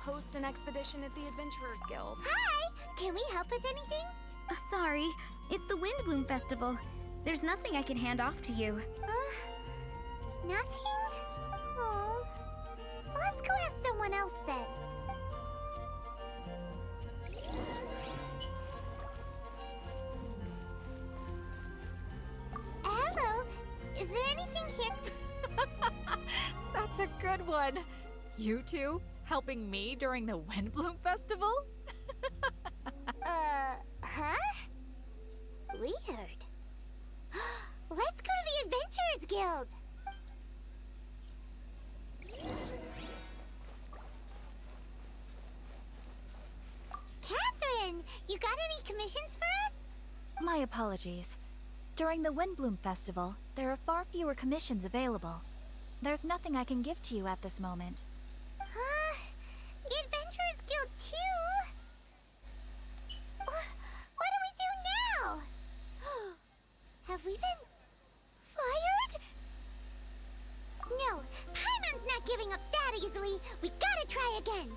host an expedition at the Adventurers Guild. Hi! Can we help with anything? Sorry, it's the Windblume Festival. There's nothing I can hand off to you. Nothing? Oh. Let's go ask someone else then. Hello, is there anything here? That's a good one. You two helping me during the Windblume Festival? Huh? Weird. Let's go to the Adventurers Guild. Catherine, you got any commissions for us? My apologies. During the Windblume Festival, there are far fewer commissions available. There's nothing I can give to you at this moment. The Adventurers Guild too? What do we do now? Have we been fired? No, Paimon's not giving up that easily. We gotta try again.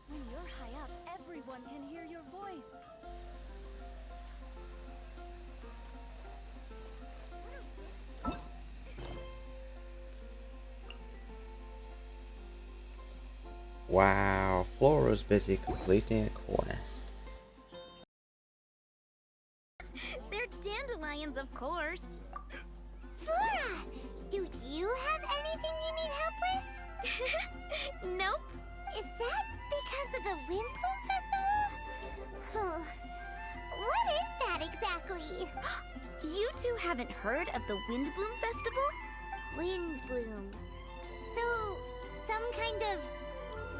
When you're high up, everyone can hear your voice. Wow, Flora's busy completing a quest. They're dandelions, of course. Flora, do you have anything you need help with? Nope. Is that because of the Windblume Festival? What is that exactly? You two haven't heard of the Windblume Festival? Windblume. So, some kind of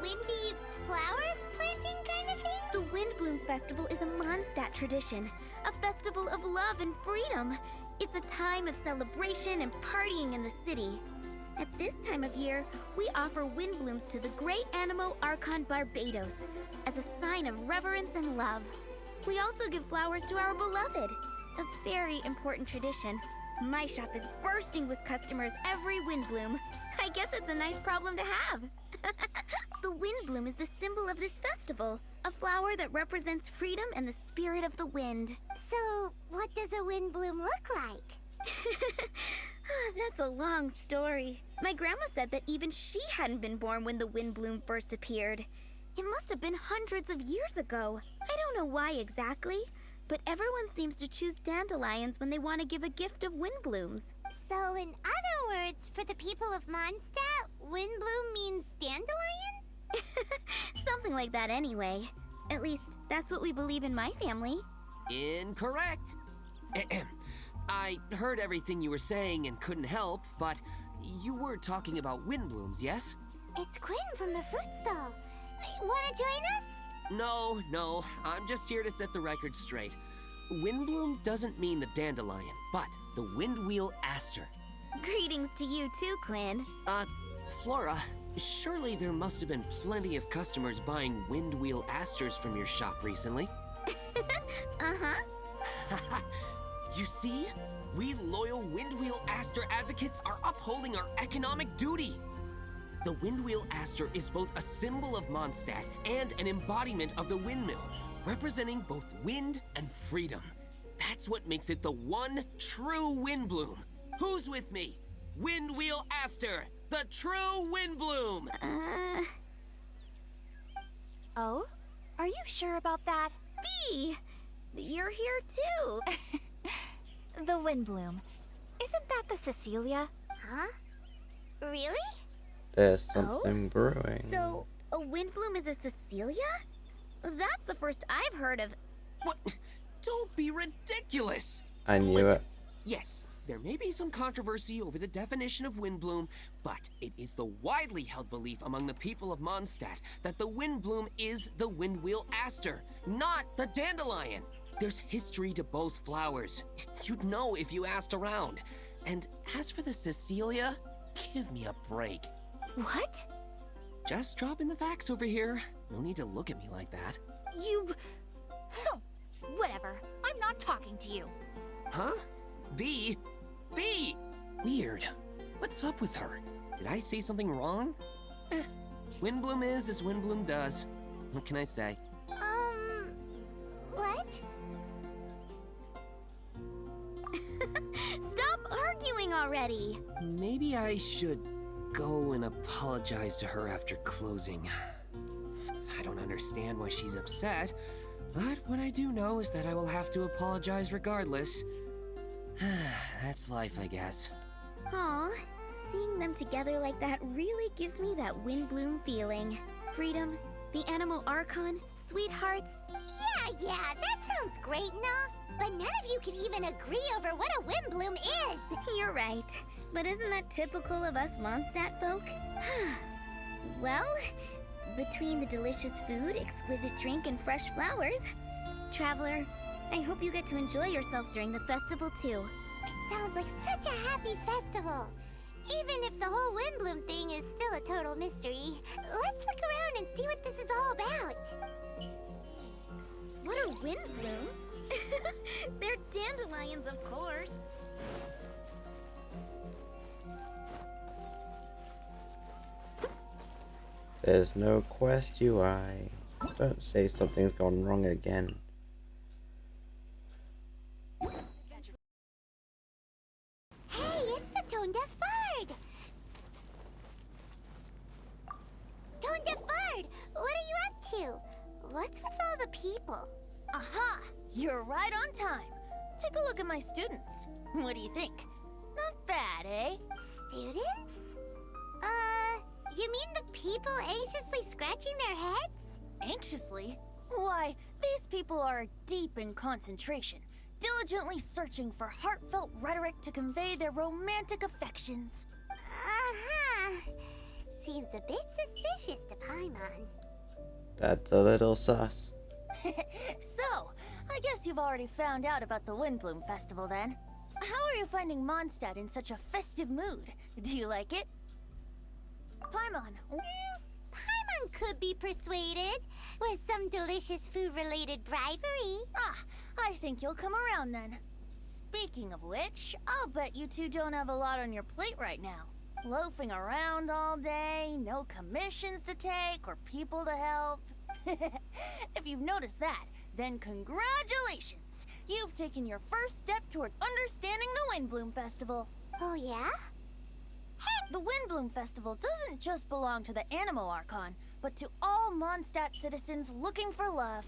windy flower planting kind of thing? The Windblume Festival is a Mondstadt tradition, a festival of love and freedom. It's a time of celebration and partying in the city. At this time of year, we offer windblooms to the great Animo Archon Barbados as a sign of reverence and love. We also give flowers to our beloved, a very important tradition. My shop is bursting with customers every Windblume. I guess it's a nice problem to have. The Windblume is the symbol of this festival, a flower that represents freedom and the spirit of the wind. So, what does a windbloom look like? That's a long story. My grandma said that even she hadn't been born when the Windblume first appeared. It must have been hundreds of years ago. I don't know why exactly, but everyone seems to choose dandelions when they want to give a gift of windblooms. So, in other words, for the people of Mondstadt, windbloom means dandelion? Something like that anyway. At least, that's what we believe in my family. Incorrect. I heard everything you were saying and couldn't help, but you were talking about windblooms, yes? It's Quinn from the fruit stall. Wanna join us? No, I'm just here to set the record straight. Windbloom doesn't mean the dandelion, but the windwheel aster. Greetings to you too, Quinn. Flora, surely there must have been plenty of customers buying windwheel asters from your shop recently. Uh-huh. You see? We loyal windwheel aster advocates are upholding our economic duty. The windwheel aster is both a symbol of Mondstadt and an embodiment of the windmill, representing both wind and freedom. That's what makes it the one true windbloom. Who's with me? Windwheel aster, the true windbloom! Oh? Are you sure about that? Bee! You're here too! The Windblume. Isn't that the Cecilia? Huh? Really? There's something brewing. So, a Windblume is a Cecilia? That's the first I've heard of. What? Don't be ridiculous! I knew Listen, it. yes, there may be some controversy over the definition of windbloom, but it is the widely held belief among the people of Mondstadt that the windbloom is the windwheel aster, not the dandelion. There's history to both flowers. You'd know if you asked around. And as for the Cecilia, give me a break. What? Just dropping the facts over here. No need to look at me like that. You... Whatever. I'm not talking to you. Huh? Bee? Bee! Weird. What's up with her? Did I say something wrong? Windblume is as Windblume does. What can I say? What? Stop arguing already! Maybe I should go and apologize to her after closing. I don't understand why she's upset, but what I do know is that I will have to apologize regardless. That's life, I guess. Aw, seeing them together like that really gives me that Windblume feeling. Freedom, the Animal Archon, sweethearts. Yeah, that sounds great, nah. But none of you can even agree over what a Windblume is. You're right, but isn't that typical of us Mondstadt folk? Well, between the delicious food, exquisite drink, and fresh flowers, Traveler, I hope you get to enjoy yourself during the festival too. It sounds like such a happy festival. Even if the whole Windblume thing is still a total mystery, let's look around and see what this is all about. What are Windblumes? They're dandelions, of course. There's no Quest UI. Don't say something's gone wrong again. Hey, it's the Tone-Deaf Bard! Tone-Deaf Bard, what are you up to? What's with all the people? Aha! You're right on time. Take a look at my students. What do you think? Not bad, eh? Students? You mean the people anxiously scratching their heads? Anxiously? Why, these people are deep in concentration, diligently searching for heartfelt rhetoric to convey their romantic affections. Uh-huh. Seems a bit suspicious to Paimon. That's a little sus. So, I guess you've already found out about the Windblume Festival then. How are you finding Mondstadt in such a festive mood? Do you like it? Paimon, Paimon could be persuaded with some delicious food-related bribery. I think you'll come around then. Speaking of which, I'll bet you two don't have a lot on your plate right now. Loafing around all day, no commissions to take or people to help. If you've noticed that, then congratulations! You've taken your first step toward understanding the Windblume Festival. Oh, yeah? The Windblume Festival doesn't just belong to the Animal Archon, but to all Mondstadt citizens looking for love.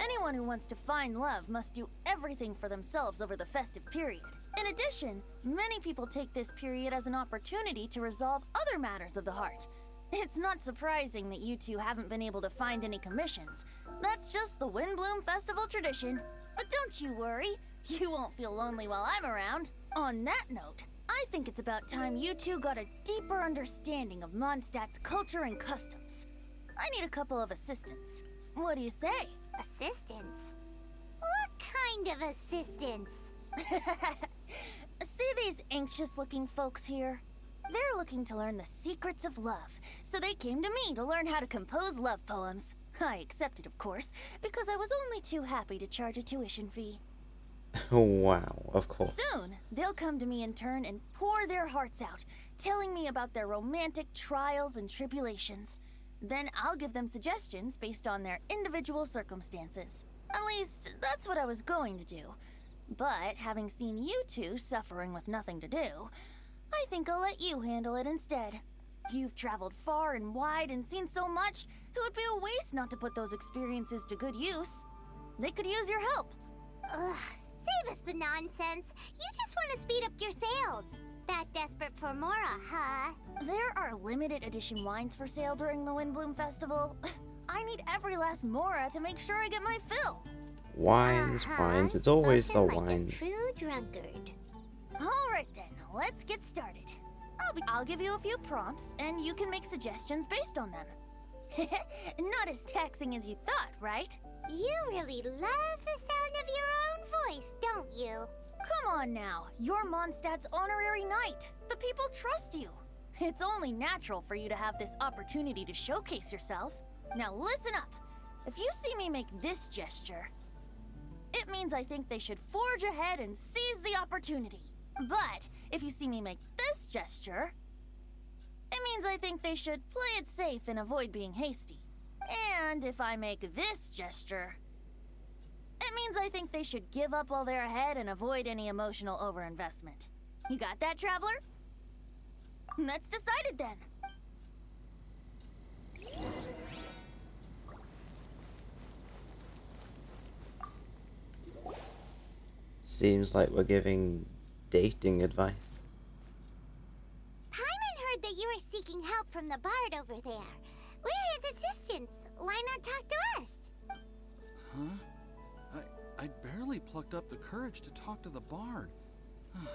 Anyone who wants to find love must do everything for themselves over the festive period. In addition, many people take this period as an opportunity to resolve other matters of the heart. It's not surprising that you two haven't been able to find any commissions. That's just the Windblume Festival tradition. But don't you worry, you won't feel lonely while I'm around. On that note, I think it's about time you two got a deeper understanding of Mondstadt's culture and customs. I need a couple of assistants. What do you say? Assistance? What kind of assistance? See these anxious-looking folks here? They're looking to learn the secrets of love, so they came to me to learn how to compose love poems. I accepted, of course, because I was only too happy to charge a tuition fee. Wow, of course. Soon, they'll come to me in turn and pour their hearts out, telling me about their romantic trials and tribulations. Then I'll give them suggestions based on their individual circumstances. At least, that's what I was going to do. But having seen you two suffering with nothing to do, I think I'll let you handle it instead. You've traveled far and wide and seen so much, it would be a waste not to put those experiences to good use. They could use your help. Ugh, save us the nonsense. You just want to speed up your sales. That desperate for Mora, huh? There are limited edition wines for sale during the Windblume Festival. I need every last Mora to make sure I get my fill. Wines, wines, it's always the Spoken like wines. a true drunkard. All right then, let's get started. I'll give you a few prompts, and you can make suggestions based on them. Not as taxing as you thought, right? You really love the sound of your own voice, don't you? Come on now, you're Mondstadt's honorary knight. The people trust you. It's only natural for you to have this opportunity to showcase yourself. Now listen up. If you see me make this gesture, it means I think they should forge ahead and seize the opportunity. But if you see me make this gesture, It means I think they should play it safe and avoid being hasty. And if I make this gesture, it means I think they should give up while they're ahead and avoid any emotional overinvestment. You got that, Traveler? That's decided then. Seems like we're giving dating advice. Paimon heard that you were seeking help from the bard over there. We're his assistants. Why not talk to us? Huh? I barely plucked up the courage to talk to the bard.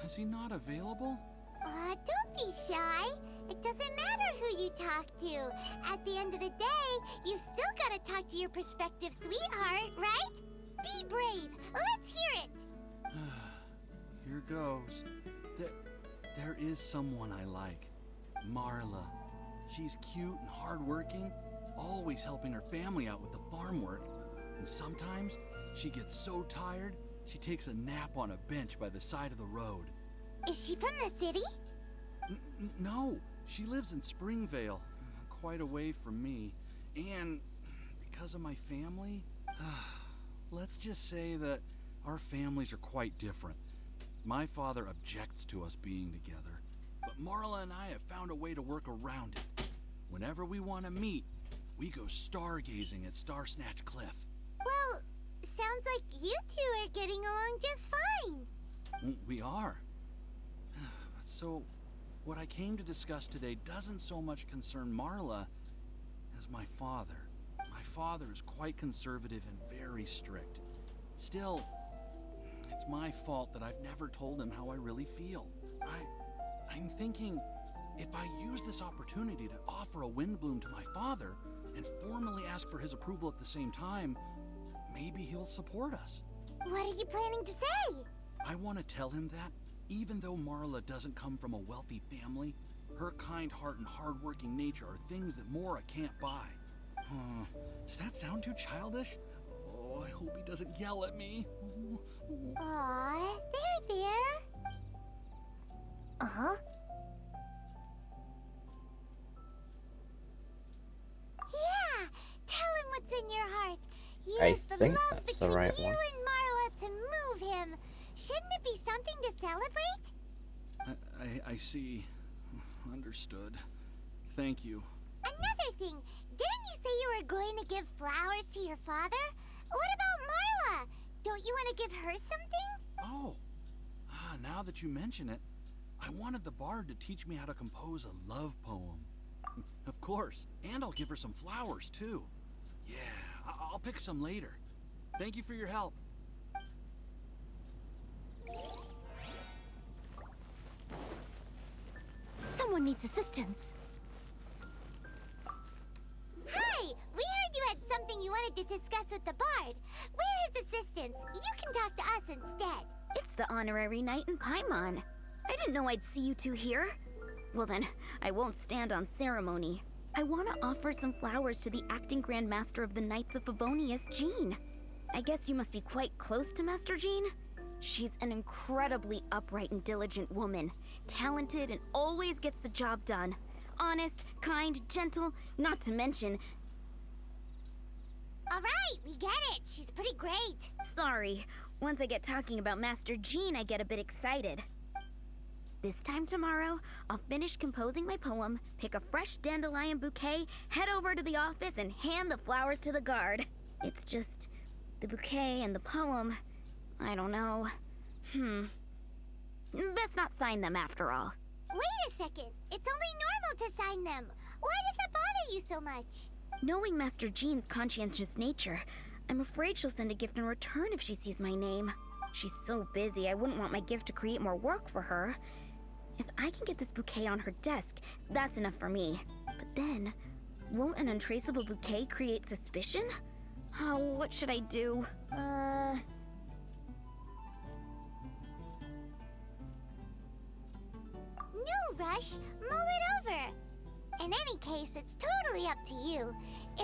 Is he not available? Don't be shy. It doesn't matter who you talk to. At the end of the day, you've still got to talk to your prospective sweetheart, right? Be brave. Let's hear it. Here goes. There is someone I like. Marla. She's cute and hardworking, always helping her family out with the farm work. And sometimes she gets so tired, she takes a nap on a bench by the side of the road. Is she from the city? No, she lives in Springvale, quite away from me. And because of my family, let's just say that our families are quite different. My father objects to us being together, but Marla and I have found a way to work around it. Whenever we want to meet, we go stargazing at Star Snatch Cliff. Well, sounds like you two are getting along just fine. We are. So, what I came to discuss today doesn't so much concern Marla as my father. My father is quite conservative and very strict. Still, it's my fault that I've never told him how I really feel. I'm thinking, if I use this opportunity to offer a Windblume to my father and formally ask for his approval at the same time, maybe he'll support us. What are you planning to say? I want to tell him that, even though Marla doesn't come from a wealthy family, her kind heart and hardworking nature are things that Mora can't buy. Does that sound too childish? Oh, I hope he doesn't yell at me. Aw, there. Uh-huh. Yeah, tell him what's in your heart. I Use the think love that's the between right you one. and Marla to move him. Shouldn't it be something to celebrate? I see. Understood. Thank you. Another thing, didn't you say you were going to give flowers to your father? What about Marla? Don't you want to give her something? Oh, now that you mention it, I wanted the bard to teach me how to compose a love poem. Of course, and I'll give her some flowers too. Yeah, I'll pick some later. Thank you for your help. Someone needs assistance. Hi, we heard you had something you wanted to discuss with the bard. We're his assistants. You can talk to us instead. It's the honorary knight in Paimon. I didn't know I'd see you two here. Well then, I won't stand on ceremony. I want to offer some flowers to the acting Grand Master of the Knights of Favonius, Jean. I guess you must be quite close to Master Jean? She's an incredibly upright and diligent woman, talented and always gets the job done. Honest, kind, gentle, not to mention... All right, we get it. She's pretty great. Sorry, once I get talking about Master Jean, I get a bit excited. This time tomorrow, I'll finish composing my poem, pick a fresh dandelion bouquet, head over to the office, and hand the flowers to the guard. It's just... the bouquet and the poem... I don't know. Best not sign them after all. Wait a second. It's only normal to sign them. Why does that bother you so much? Knowing Master Jean's conscientious nature, I'm afraid she'll send a gift in return if she sees my name. She's so busy, I wouldn't want my gift to create more work for her. If I can get this bouquet on her desk, that's enough for me. But then, won't an untraceable bouquet create suspicion? Oh, what should I do? No rush. Mull it over. In any case, it's totally up to you.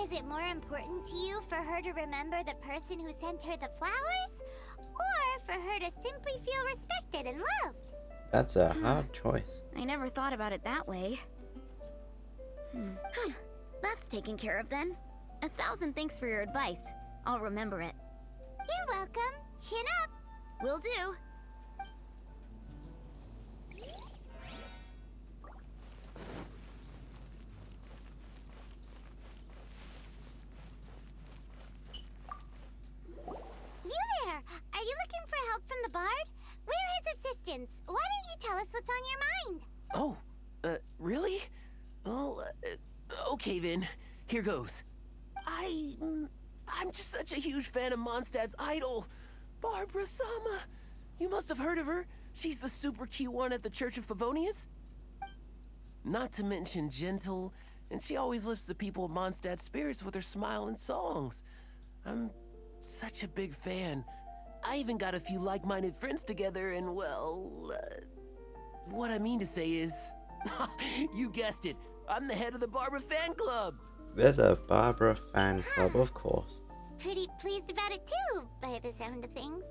Is it more important to you for her to remember the person who sent her the flowers? Or for her to simply feel respected and loved? That's a hard choice. I never thought about it that way. That's taken care of then. 1,000 thanks for your advice. I'll remember it. You're welcome. Chin up. Will do. You there! Are you looking for help from the bard? We're his assistants. Why don't you tell us what's on your mind? Oh, really? Well, okay then. Here goes. I'm just such a huge fan of Mondstadt's idol, Barbara Sama. You must have heard of her. She's the super cute one at the Church of Favonius. Not to mention gentle, and she always lifts the people of Mondstadt's spirits with her smile and songs. I'm such a big fan. I even got a few like-minded friends together, and well, what I mean to say is, you guessed it, I'm the head of the Barbara fan club. There's a Barbara fan club, of course. Pretty pleased about it too, by the sound of things.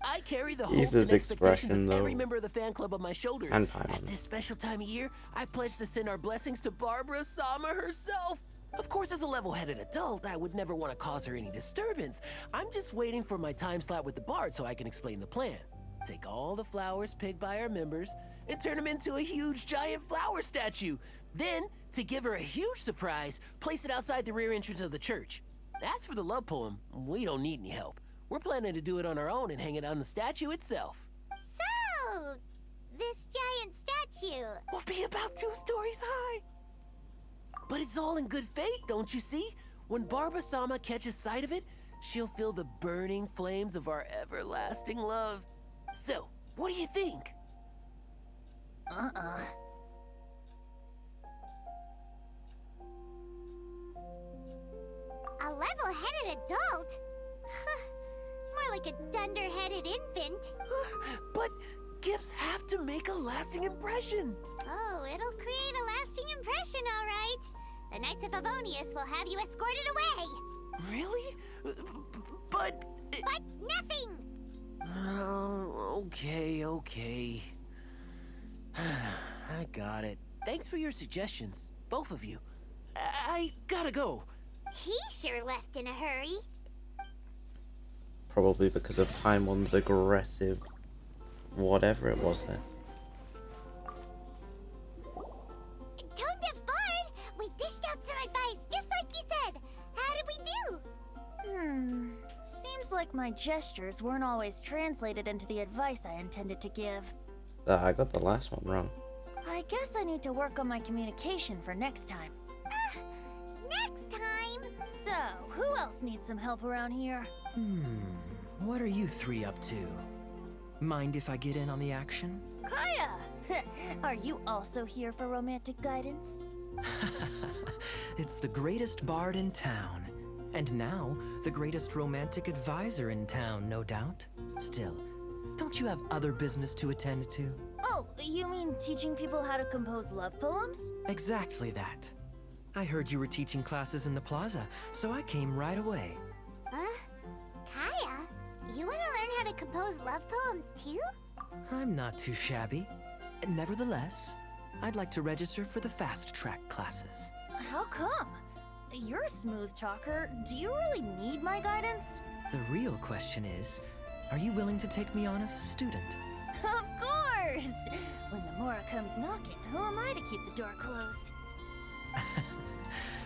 I carry the He's hopes and his expectations expression, of every though. member of the fan club on my shoulders. And At Paimon. this special time of year, I pledge to send our blessings to Barbara Sama herself. Of course, as a level-headed adult, I would never want to cause her any disturbance. I'm just waiting for my time slot with the bard so I can explain the plan. Take all the flowers picked by our members and turn them into a huge giant flower statue. Then, to give her a huge surprise, place it outside the rear entrance of the church. As for the love poem, we don't need any help. We're planning to do it on our own and hang it on the statue itself. So, this giant statue. Will be about 2 stories high. But it's all in good faith, don't you see? When Barbara Sama catches sight of it, she'll feel the burning flames of our everlasting love. So, what do you think? A level-headed adult? More like a dunder-headed infant. But gifts have to make a lasting impression. Oh, it'll create a lasting impression, all right. The Knights of Favonius will have you escorted away. Really? But... But nothing! Oh, okay. I got it. Thanks for your suggestions, both of you. I gotta go. He sure left in a hurry. Probably because of Paimon's aggressive whatever it was then. Tone-deaf Bard! We dished out some advice, just like you said. How did we do? Seems like my gestures weren't always translated into the advice I intended to give. I got the last one wrong. I guess I need to work on my communication for next time. Next time! So, who else needs some help around here? What are you 3 up to? Mind if I get in on the action? Kaya! Are you also here for romantic guidance? It's the greatest bard in town. And now, the greatest romantic advisor in town, no doubt. Still, don't you have other business to attend to? Oh, you mean teaching people how to compose love poems? Exactly that. I heard you were teaching classes in the plaza, so I came right away. Huh? Kaya? You want to learn how to compose love poems too? I'm not too shabby. Nevertheless, I'd like to register for the fast-track classes. How come? You're a smooth talker. Do you really need my guidance? The real question is, are you willing to take me on as a student? Of course! When the Mora comes knocking, who am I to keep the door closed?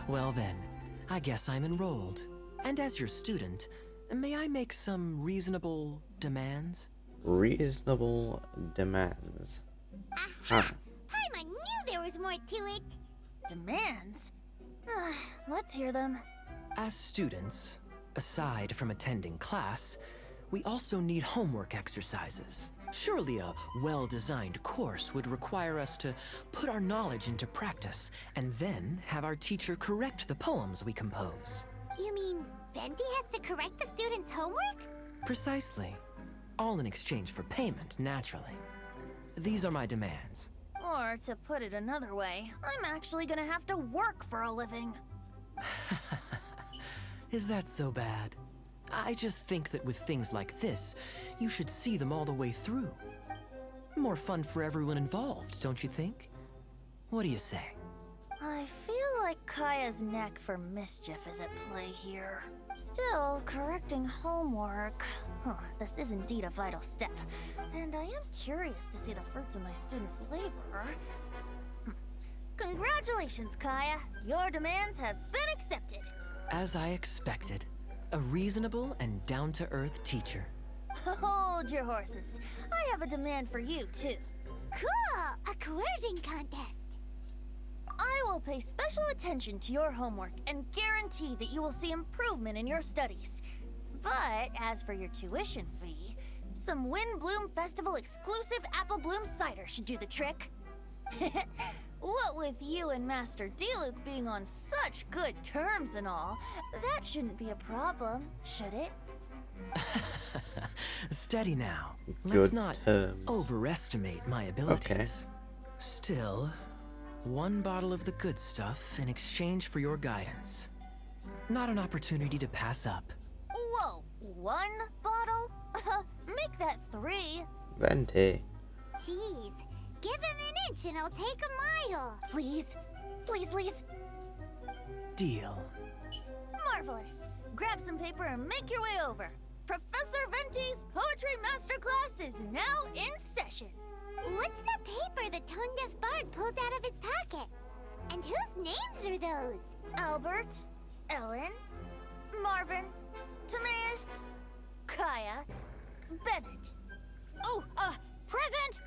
Well then, I guess I'm enrolled. And as your student, may I make some reasonable demands? Reasonable demands. Huh. Paimon knew there was more to it. Demands? Let's hear them. As students, aside from attending class, we also need homework exercises. Surely a well-designed course would require us to put our knowledge into practice and then have our teacher correct the poems we compose. You mean Venti has to correct the students' homework? Precisely. All in exchange for payment, naturally. These are my demands. Or, to put it another way, I'm actually gonna have to work for a living. Is that so bad? I just think that with things like this, you should see them all the way through. More fun for everyone involved, don't you think? What do you say? I feel like Kaya's knack for mischief is at play here. Still, correcting homework. This is indeed a vital step, and I am curious to see the fruits of my students' labor. Congratulations, Kaya! Your demands have been accepted. As I expected, a reasonable and down-to-earth teacher. Hold your horses. I have a demand for you, too. Cool! A coercion contest. I will pay special attention to your homework and guarantee that you will see improvement in your studies. But as for your tuition fee, some Windblume Festival exclusive apple bloom cider should do the trick. What with you and Master Diluc being on such good terms and all, that shouldn't be a problem, should it? Steady now. Good Let's not terms. overestimate my abilities. Okay. Still, one bottle of the good stuff in exchange for your guidance. Not an opportunity to pass up. Whoa, one bottle? Make that 3. Venti. Jeez, give him an inch and I'll take a mile. Please, please, please. Deal. Marvelous. Grab some paper and make your way over. Professor Venti's Poetry Masterclass is now in session. What's the paper the tone-deaf bard pulled out of his pocket? And whose names are those? Albert, Ellen, Marvin, Timaeus, Kaya, Bennett. Oh, present!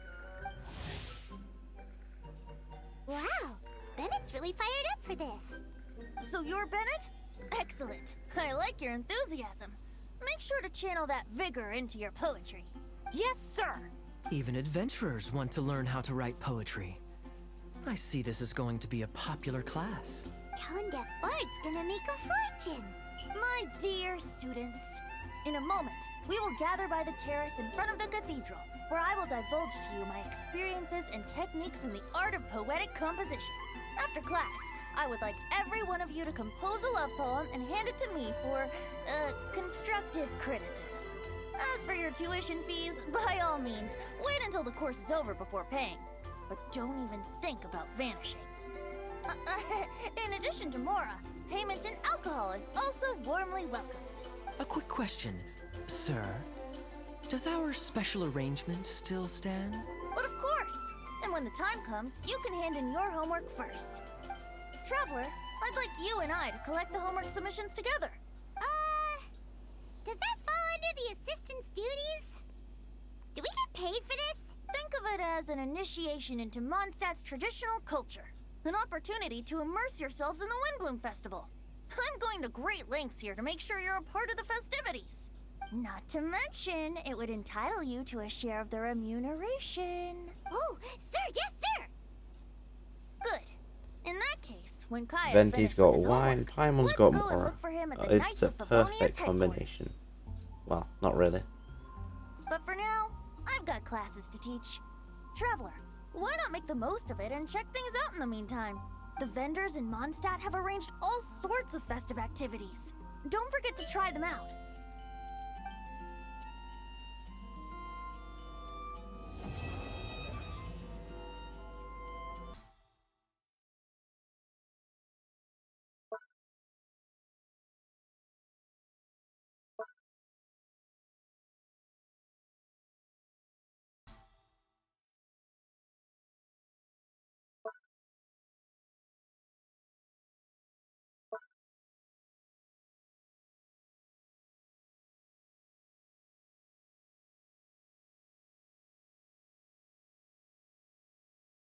Wow, Bennett's really fired up for this. So you're Bennett? Excellent. I like your enthusiasm. Make sure to channel that vigor into your poetry. Yes, sir! Even adventurers want to learn how to write poetry. I see this is going to be a popular class. Tone-deaf bard's gonna make a fortune. My dear students, in a moment, we will gather by the terrace in front of the cathedral, where I will divulge to you my experiences and techniques in the art of poetic composition. After class, I would like every one of you to compose a love poem and hand it to me for, constructive criticism. As for your tuition fees, by all means, wait until the course is over before paying. But don't even think about vanishing. In addition to Mora, payment in alcohol is also warmly welcomed. A quick question, sir. Does our special arrangement still stand? But of course! And when the time comes, you can hand in your homework first. Traveler, I'd like you and I to collect the homework submissions together. Does that fall under the assistant's duties? Do we get paid for this? Think of it as an initiation into Mondstadt's traditional culture. An opportunity to immerse yourselves in the Windblume Festival. I'm going to great lengths here to make sure you're a part of the festivities. Not to mention, it would entitle you to a share of the remuneration. Oh, sir, yes, sir! Good. In that case, when Kaya's Venti's finished got with his wine, homework, Paimon's let's got go and Mora. look for him at the It's Knights a of Favonia's perfect combination. Well, not really. But for now, I've got classes to teach. Traveler, why not make the most of it and check things out in the meantime? The vendors in Mondstadt have arranged all sorts of festive activities. Don't forget to try them out.